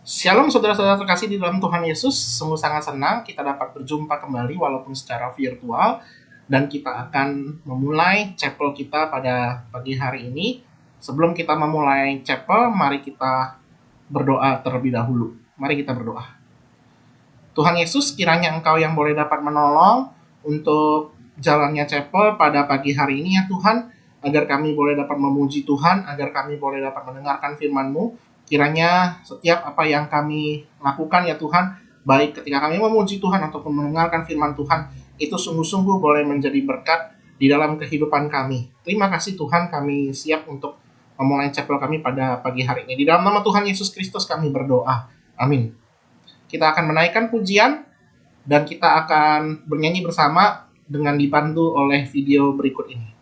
Shalom saudara-saudara terkasih di dalam Tuhan Yesus. Sungguh sangat senang kita dapat berjumpa kembali walaupun secara virtual. Dan kita akan memulai chapel kita pada pagi hari ini. Sebelum kita memulai chapel, mari kita berdoa terlebih dahulu. Mari kita berdoa. Tuhan Yesus, kiranya Engkau yang boleh dapat menolong untuk jalannya chapel pada pagi hari ini ya Tuhan. Agar kami boleh dapat memuji Tuhan, agar kami boleh dapat mendengarkan firman-Mu. Kiranya setiap apa yang kami lakukan ya Tuhan, baik ketika kami memuji Tuhan ataupun mendengarkan firman Tuhan, itu sungguh-sungguh boleh menjadi berkat di dalam kehidupan kami. Terima kasih Tuhan, kami siap untuk memulai chapel kami pada pagi hari ini. Di dalam nama Tuhan Yesus Kristus kami berdoa. Amin. Kita akan menaikkan pujian dan kita akan bernyanyi bersama dengan dibantu oleh video berikut ini.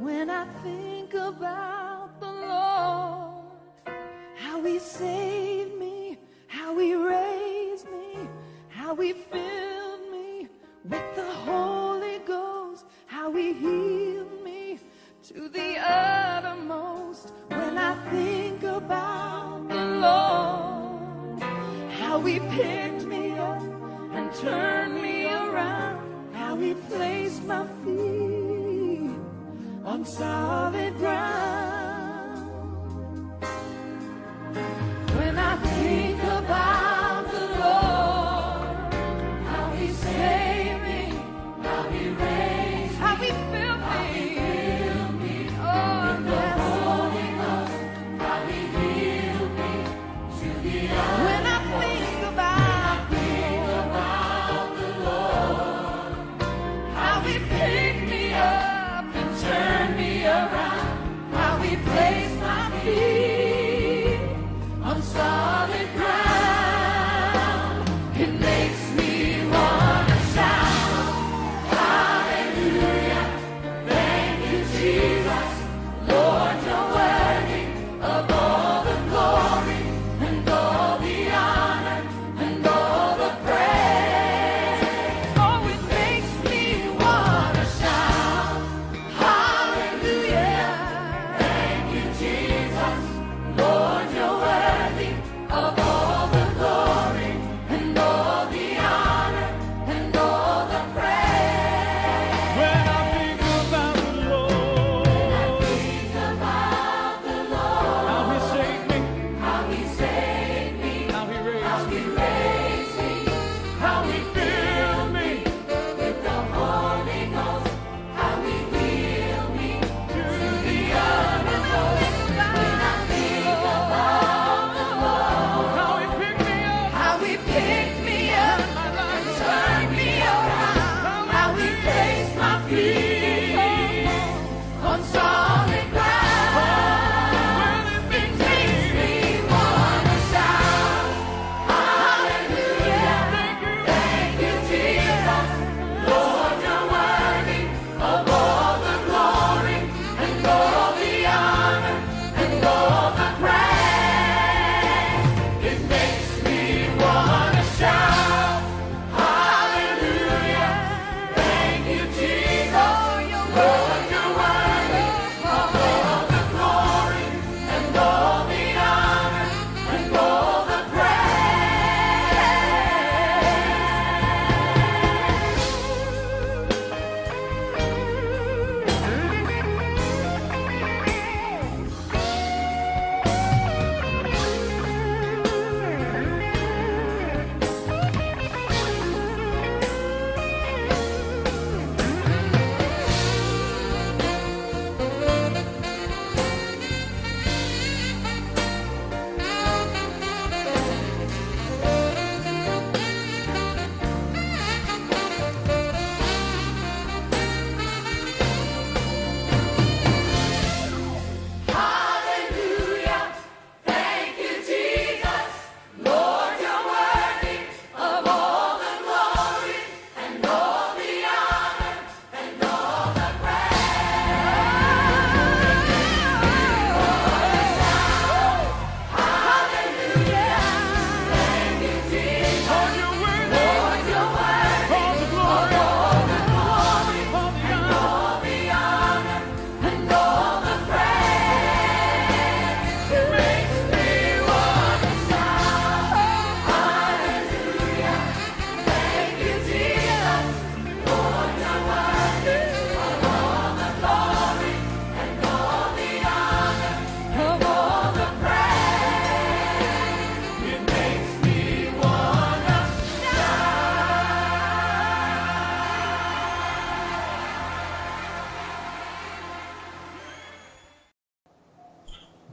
When I think about the Lord, how He saved me, how He raised me, how He filled me with the Holy Ghost, how He healed me to the uttermost. When I think about the Lord, how He picked me up and turned me around, how He placed my feet on solid ground. When I think about the Lord, how He saved me, how He raised me, how He filled me, oh, with the Holy Ghost, how He healed me to the end. When I think about the Lord, how He picked me up, turn me around.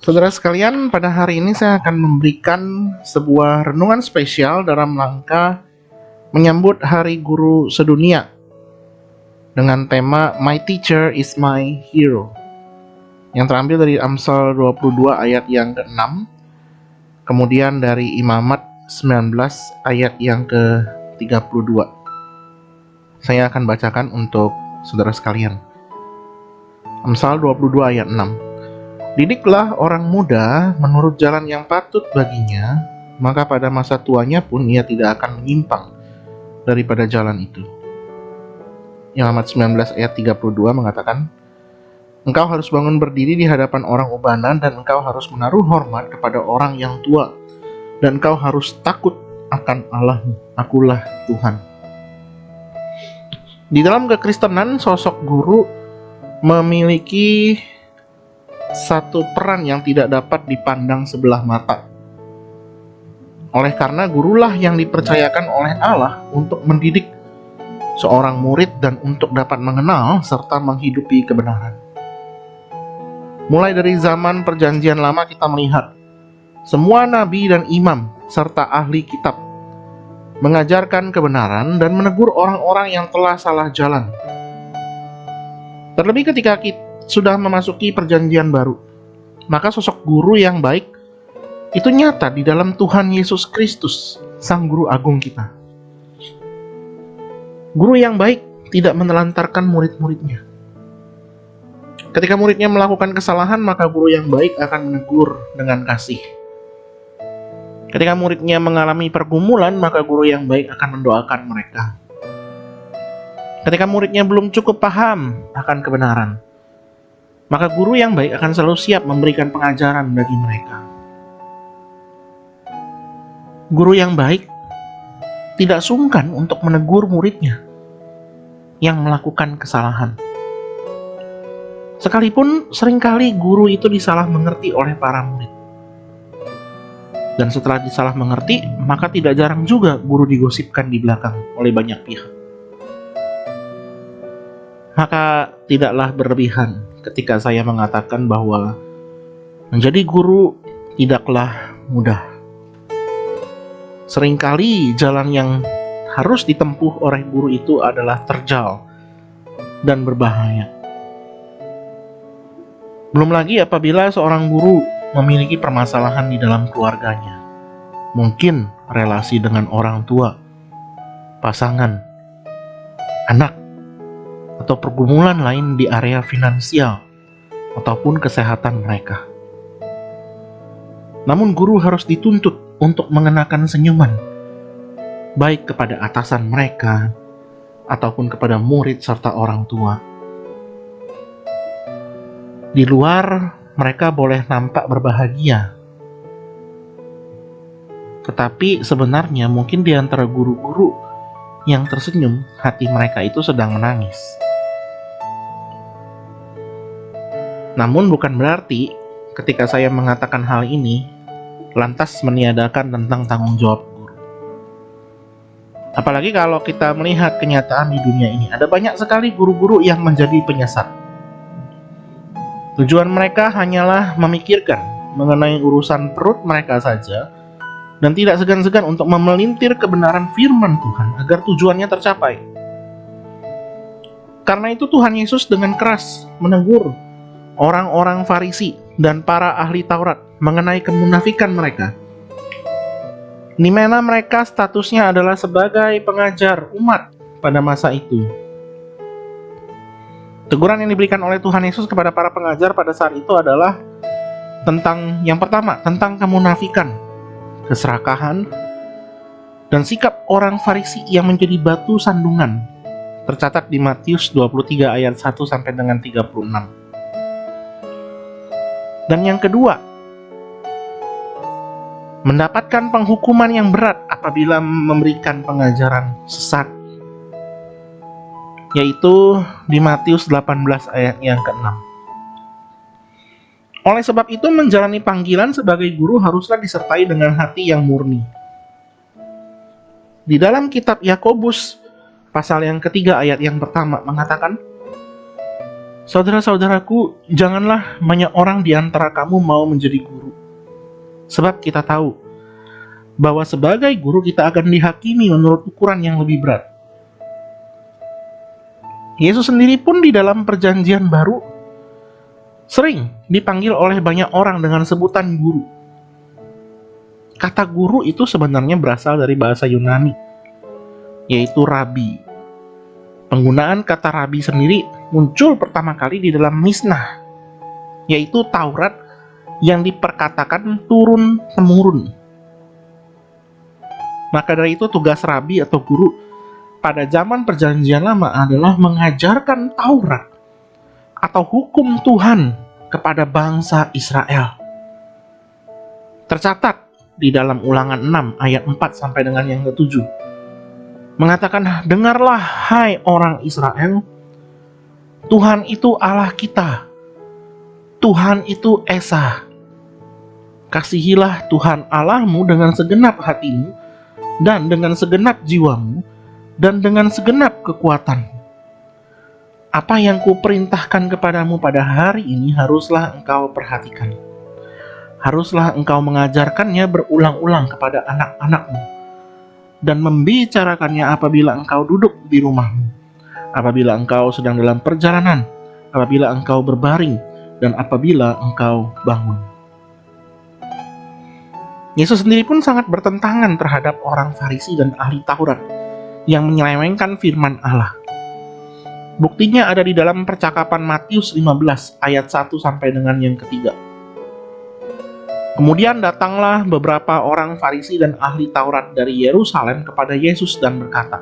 Saudara sekalian, pada hari ini saya akan memberikan sebuah renungan spesial dalam rangka menyambut Hari Guru Sedunia dengan tema My Teacher is My Hero, yang terambil dari Amsal 22 ayat yang ke-6, kemudian dari Imamat 19 ayat yang ke-32. Saya akan bacakan untuk saudara sekalian. Amsal 22 ayat 6. Didiklah orang muda menurut jalan yang patut baginya, maka pada masa tuanya pun ia tidak akan menyimpang daripada jalan itu. Imamat 19 ayat 32 mengatakan, engkau harus bangun berdiri di hadapan orang ubanan, dan engkau harus menaruh hormat kepada orang yang tua, dan engkau harus takut akan Allahmu, akulah Tuhan. Di dalam kekristenan, sosok guru memiliki satu peran yang tidak dapat dipandang sebelah mata. Oleh karena gurulah yang dipercayakan oleh Allah untuk mendidik seorang murid dan untuk dapat mengenal serta menghidupi kebenaran. Mulai dari zaman Perjanjian Lama kita melihat semua nabi dan imam serta ahli kitab mengajarkan kebenaran dan menegur orang-orang yang telah salah jalan. Terlebih ketika kita sudah memasuki perjanjian baru, maka sosok guru yang baik itu nyata di dalam Tuhan Yesus Kristus, Sang Guru Agung kita. Guru yang baik tidak menelantarkan murid-muridnya. Ketika muridnya melakukan kesalahan, maka guru yang baik akan menegur dengan kasih. Ketika muridnya mengalami pergumulan, maka guru yang baik akan mendoakan mereka. Ketika muridnya belum cukup paham akan kebenaran, maka guru yang baik akan selalu siap memberikan pengajaran bagi mereka. Guru yang baik tidak sungkan untuk menegur muridnya yang melakukan kesalahan. Sekalipun seringkali guru itu disalah mengerti oleh para murid. Dan setelah disalah mengerti, maka tidak jarang juga guru digosipkan di belakang oleh banyak pihak. Maka tidaklah berlebihan ketika saya mengatakan bahwa menjadi guru tidaklah mudah. Seringkali jalan yang harus ditempuh oleh guru itu adalah terjal dan berbahaya. Belum lagi apabila seorang guru memiliki permasalahan di dalam keluarganya. Mungkin relasi dengan orang tua, pasangan, anak, atau pergumulan lain di area finansial ataupun kesehatan mereka. Namun guru harus dituntut untuk mengenakan senyuman, baik kepada atasan mereka ataupun kepada murid serta orang tua. Di luar mereka boleh nampak berbahagia, tetapi sebenarnya mungkin di antara guru-guru yang tersenyum, hati mereka itu sedang menangis. Namun bukan berarti ketika saya mengatakan hal ini lantas meniadakan tentang tanggung jawab guru. Apalagi kalau kita melihat kenyataan di dunia ini, ada banyak sekali guru-guru yang menjadi penyesat. Tujuan mereka hanyalah memikirkan mengenai urusan perut mereka saja dan tidak segan-segan untuk memelintir kebenaran firman Tuhan agar tujuannya tercapai. Karena itu Tuhan Yesus dengan keras menegur orang-orang Farisi dan para ahli Taurat mengenai kemunafikan mereka, di mana mereka statusnya adalah sebagai pengajar umat pada masa itu. Teguran yang diberikan oleh Tuhan Yesus kepada para pengajar pada saat itu adalah tentang, yang pertama, tentang kemunafikan, keserakahan, dan sikap orang Farisi yang menjadi batu sandungan, tercatat di Matius 23 ayat 1 sampai dengan 36. Dan yang kedua, mendapatkan penghukuman yang berat apabila memberikan pengajaran sesat, yaitu di Matius 18 ayat yang ke-6. Oleh sebab itu, menjalani panggilan sebagai guru haruslah disertai dengan hati yang murni. Di dalam kitab Yakobus pasal yang ketiga ayat yang pertama mengatakan, Saudara-saudaraku, janganlah banyak orang di antara kamu mau menjadi guru. Sebab kita tahu bahwa sebagai guru kita akan dihakimi menurut ukuran yang lebih berat. Yesus sendiri pun di dalam perjanjian baru sering dipanggil oleh banyak orang dengan sebutan guru. Kata guru itu sebenarnya berasal dari bahasa Yunani, yaitu rabi. Penggunaan kata rabi sendiri muncul pertama kali di dalam Mishnah, yaitu Taurat yang diperkatakan turun-temurun. Maka dari itu tugas rabi atau guru pada zaman perjanjian lama adalah mengajarkan Taurat atau hukum Tuhan kepada bangsa Israel. Tercatat di dalam Ulangan 6 ayat 4 sampai dengan yang ke-7. Mengatakan, dengarlah hai orang Israel, Tuhan itu Allah kita, Tuhan itu Esa. Kasihilah Tuhan Allahmu dengan segenap hatimu, dan dengan segenap jiwamu, dan dengan segenap kekuatanmu. Apa yang kuperintahkan kepadamu pada hari ini haruslah engkau perhatikan. Haruslah engkau mengajarkannya berulang-ulang kepada anak-anakmu, dan membicarakannya apabila engkau duduk di rumahmu, apabila engkau sedang dalam perjalanan, apabila engkau berbaring, dan apabila engkau bangun. Yesus sendiri pun sangat bertentangan terhadap orang Farisi dan ahli Taurat yang menyelewengkan firman Allah. Buktinya ada di dalam percakapan Matius 15 ayat 1 sampai dengan yang ketiga. Kemudian datanglah beberapa orang Farisi dan ahli Taurat dari Yerusalem kepada Yesus dan berkata,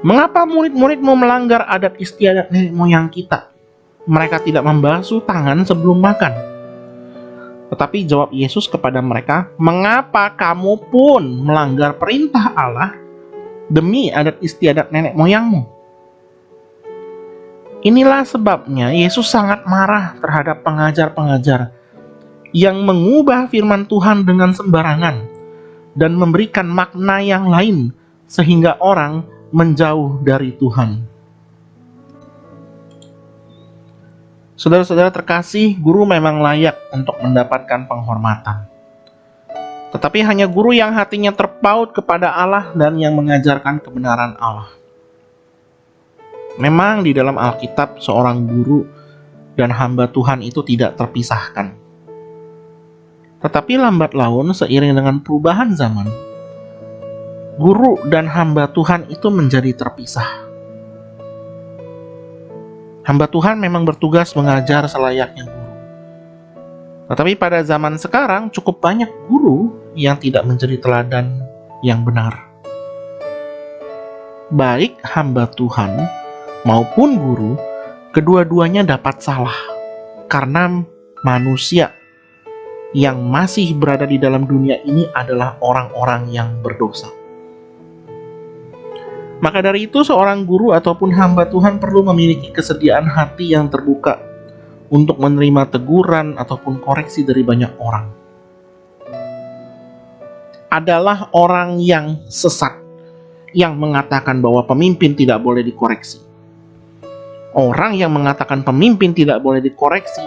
"Mengapa murid-muridmu melanggar adat istiadat nenek moyang kita? Mereka tidak membasuh tangan sebelum makan." Tetapi jawab Yesus kepada mereka, "Mengapa kamu pun melanggar perintah Allah demi adat istiadat nenek moyangmu?" Inilah sebabnya Yesus sangat marah terhadap pengajar-pengajar yang mengubah firman Tuhan dengan sembarangan dan memberikan makna yang lain sehingga orang menjauh dari Tuhan. Saudara-saudara terkasih, guru memang layak untuk mendapatkan penghormatan. Tetapi hanya guru yang hatinya terpaut kepada Allah dan yang mengajarkan kebenaran Allah. Memang di dalam Alkitab seorang guru dan hamba Tuhan itu tidak terpisahkan. Tetapi lambat laun seiring dengan perubahan zaman, guru dan hamba Tuhan itu menjadi terpisah. Hamba Tuhan memang bertugas mengajar selayaknya guru. Tetapi pada zaman sekarang cukup banyak guru yang tidak menjadi teladan yang benar. Baik hamba Tuhan maupun guru, kedua-duanya dapat salah karena manusia yang masih berada di dalam dunia ini adalah orang-orang yang berdosa. Maka dari itu seorang guru ataupun hamba Tuhan perlu memiliki kesediaan hati yang terbuka untuk menerima teguran ataupun koreksi dari banyak orang. Adalah orang yang sesat yang mengatakan bahwa pemimpin tidak boleh dikoreksi. Orang yang mengatakan pemimpin tidak boleh dikoreksi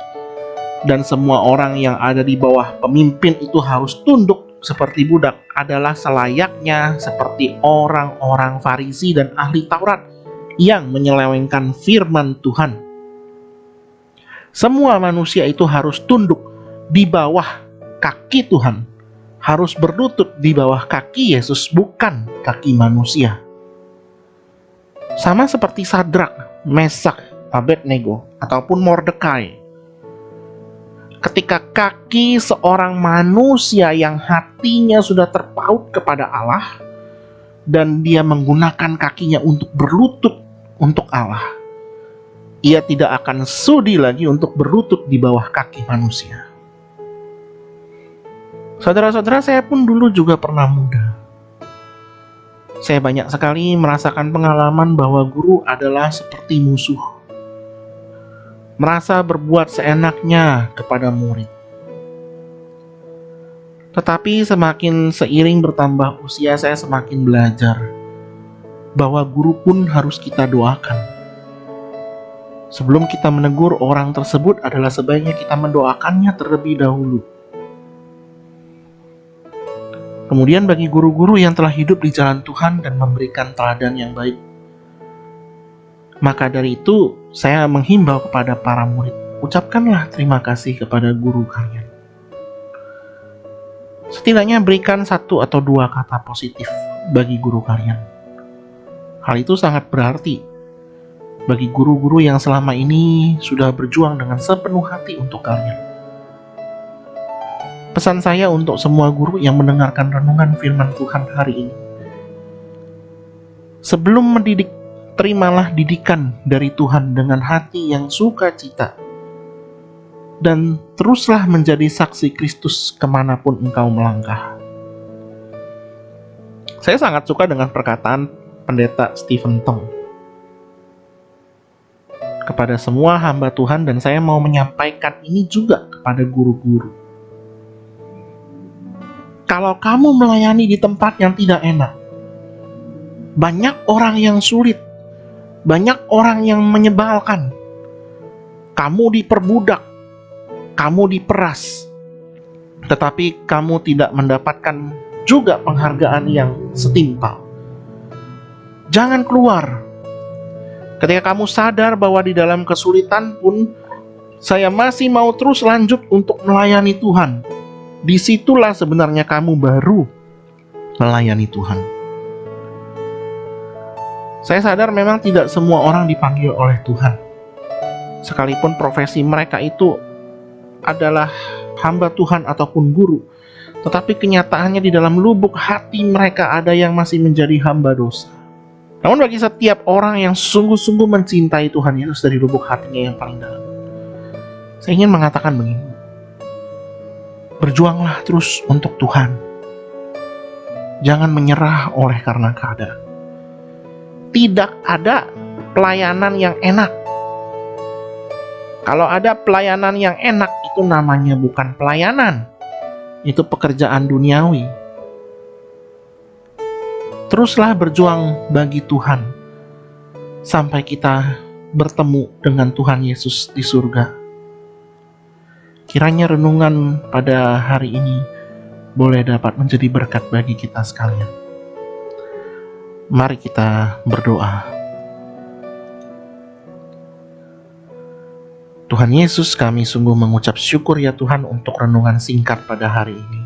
dan semua orang yang ada di bawah pemimpin itu harus tunduk seperti budak adalah selayaknya seperti orang-orang Farisi dan ahli Taurat yang menyelewengkan firman Tuhan. Semua manusia itu harus tunduk di bawah kaki Tuhan, harus berlutut di bawah kaki Yesus, bukan kaki manusia. Sama seperti Sadrak, Mesak, Abednego ataupun Mordekai. Ketika kaki seorang manusia yang hatinya sudah terpaut kepada Allah dan dia menggunakan kakinya untuk berlutut untuk Allah, ia tidak akan sudi lagi untuk berlutut di bawah kaki manusia. Saudara-saudara, saya pun dulu juga pernah muda. Saya banyak sekali merasakan pengalaman bahwa guru adalah seperti musuh. Merasa berbuat seenaknya kepada murid. Tetapi semakin seiring bertambah usia, saya semakin belajar bahwa guru pun harus kita doakan. Sebelum kita menegur orang tersebut adalah sebaiknya kita mendoakannya terlebih dahulu. Kemudian bagi guru-guru yang telah hidup di jalan Tuhan dan memberikan teladan yang baik, maka dari itu saya menghimbau kepada para murid, ucapkanlah terima kasih kepada guru kalian. Setidaknya berikan 1 atau 2 kata positif bagi guru kalian. Hal itu sangat berarti bagi guru-guru yang selama ini sudah berjuang dengan sepenuh hati untuk kalian. Pesan saya untuk semua guru yang mendengarkan renungan firman Tuhan hari ini. Sebelum mendidik, terimalah didikan dari Tuhan dengan hati yang sukacita. Dan teruslah menjadi saksi Kristus kemanapun engkau melangkah. Saya sangat suka dengan perkataan Pendeta Stephen Tong kepada semua hamba Tuhan, dan saya mau menyampaikan ini juga kepada guru-guru. Kalau kamu melayani di tempat yang tidak enak, banyak orang yang sulit, banyak orang yang menyebalkan, kamu diperbudak, kamu diperas, tetapi kamu tidak mendapatkan juga penghargaan yang setimpal. Jangan keluar. Ketika kamu sadar bahwa di dalam kesulitan pun saya masih mau terus lanjut untuk melayani Tuhan, disitulah sebenarnya kamu baru melayani Tuhan. Saya sadar memang tidak semua orang dipanggil oleh Tuhan, sekalipun profesi mereka itu adalah hamba Tuhan ataupun guru, tetapi kenyataannya di dalam lubuk hati mereka ada yang masih menjadi hamba dosa. Namun bagi setiap orang yang sungguh-sungguh mencintai Tuhan Yesus dari lubuk hatinya yang paling dalam, saya ingin mengatakan begini: berjuanglah terus untuk Tuhan. Jangan menyerah oleh karena keadaan. Tidak ada pelayanan yang enak. Kalau ada pelayanan yang enak, itu namanya bukan pelayanan. Itu pekerjaan duniawi. Teruslah berjuang bagi Tuhan sampai kita bertemu dengan Tuhan Yesus di surga. Kiranya renungan pada hari ini boleh dapat menjadi berkat bagi kita sekalian. Mari kita berdoa. Tuhan Yesus, kami sungguh mengucap syukur ya Tuhan untuk renungan singkat pada hari ini.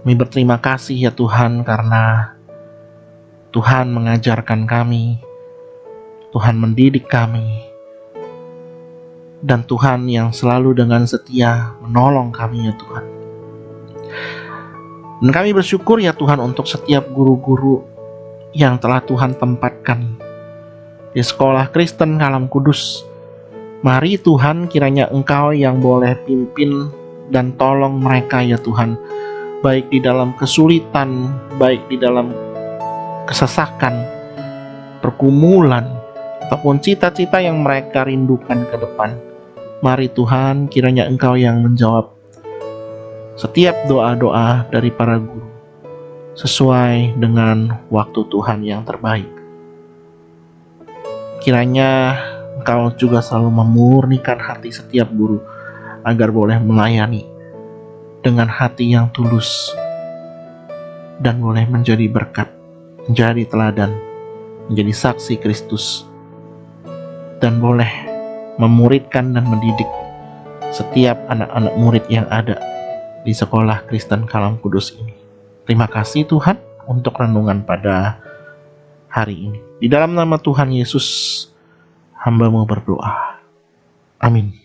Kami berterima kasih ya Tuhan karena Tuhan mengajarkan kami, Tuhan mendidik kami, dan Tuhan yang selalu dengan setia menolong kami ya Tuhan. Dan kami bersyukur ya Tuhan untuk setiap guru-guru yang telah Tuhan tempatkan di sekolah Kristen Kalam Kudus. Mari Tuhan, kiranya Engkau yang boleh pimpin dan tolong mereka ya Tuhan, baik di dalam kesulitan, baik di dalam kesesakan, pergumulan, ataupun cita-cita yang mereka rindukan ke depan. Mari Tuhan, kiranya Engkau yang menjawab setiap doa-doa dari para guru sesuai dengan waktu Tuhan yang terbaik. Kiranya Engkau juga selalu memurnikan hati setiap guru agar boleh melayani dengan hati yang tulus dan boleh menjadi berkat, menjadi teladan, menjadi saksi Kristus, dan boleh memuridkan dan mendidik setiap anak-anak murid yang ada di sekolah Kristen Kalam Kudus ini. Terima kasih Tuhan untuk renungan pada hari ini. Di dalam nama Tuhan Yesus, hamba-Mu berdoa. Amin.